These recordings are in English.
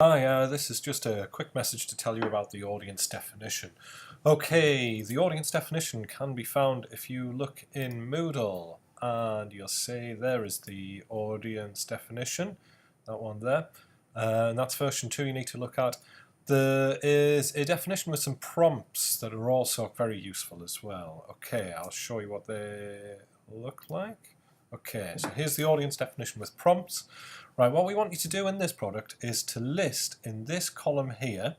Hi, this is just a quick message to tell you about the audience definition. Okay, the audience definition can be found if you look in Moodle, and you'll see there is the audience definition, that one there, and that's version 2 you need to look at. There is a definition with some prompts that are also very useful as well. Okay, I'll show you what they look like. Okay, so here's the audience definition with prompts. Right, what we want you to do in this product is to list in this column here,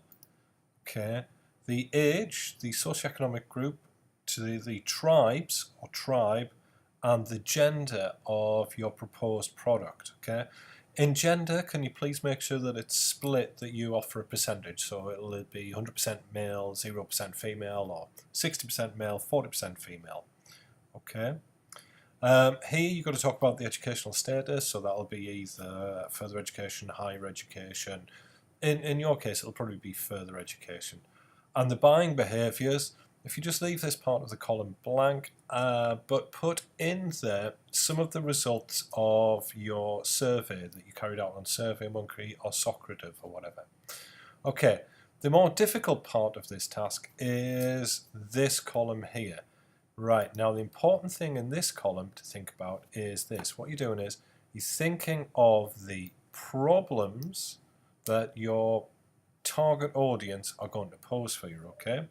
okay, the age, the socioeconomic group, to the tribes or tribe, and the gender of your proposed product. Okay, in gender, can you please make sure that it's split, that you offer a percentage, so it'll be 100% male, 0% female, or 60% male, 40% female. Okay. Here you've got to talk about the educational status, so that'll be either further education, higher education. In your case, it'll probably be further education. And the buying behaviours, if you just leave this part of the column blank, but put in there some of the results of your survey that you carried out on SurveyMonkey or Socrative or whatever. Okay, the more difficult part of this task is this column here. Right, now the important thing in this column to think about is this. What you're doing is you're thinking of the problems that your target audience are going to pose for you, okay?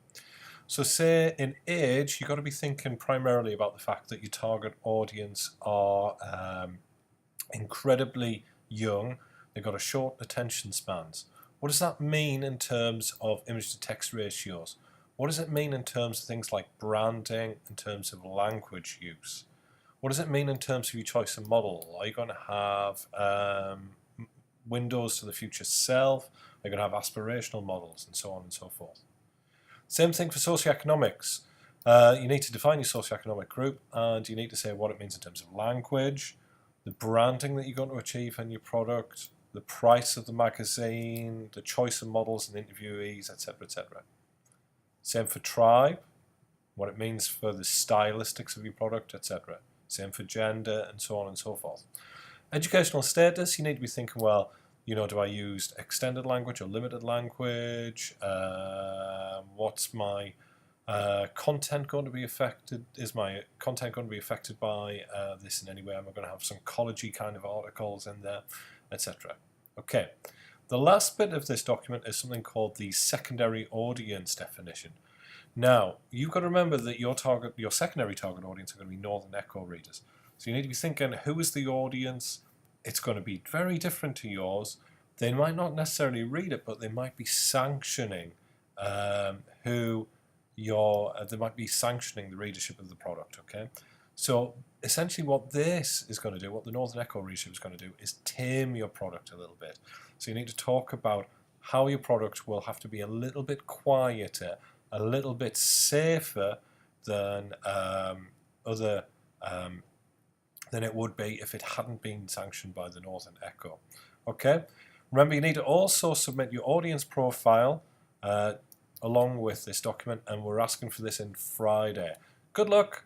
So say in age, you've got to be thinking primarily about the fact that your target audience are incredibly young. They've got a short attention spans. What does that mean in terms of image to text ratios? What does it mean in terms of things like branding, in terms of language use? What does it mean in terms of your choice of model? Are you going to have windows to the future self? Are you going to have aspirational models, and so on and so forth? Same thing for socioeconomics. You need to define your socioeconomic group, and you need to say what it means in terms of language, the branding that you're going to achieve in your product, the price of the magazine, the choice of models and interviewees, etc., etc. Same for tribe, what it means for the stylistics of your product, etc. Same for gender, and so on and so forth. Educational status, you need to be thinking, well, you know, do I use extended language or limited language? What's my content going to be affected? Is my content going to be affected by this in any way? Am I going to have some ecology kind of articles in there, etc.? Okay. The last bit of this document is something called the secondary audience definition. Now, you've got to remember that your secondary target audience are going to be Northern Echo readers. So you need to be thinking, who is the audience? It's going to be very different to yours. They might not necessarily read it, but they might be sanctioning they might be sanctioning the readership of the product. Okay. So essentially what this is going to do, what the Northern Echo readership is going to do, is tame your product a little bit. So you need to talk about how your product will have to be a little bit quieter, a little bit safer than than it would be if it hadn't been sanctioned by the Northern Echo. Okay. Remember, you need to also submit your audience profile along with this document, and we're asking for this in Friday. Good luck.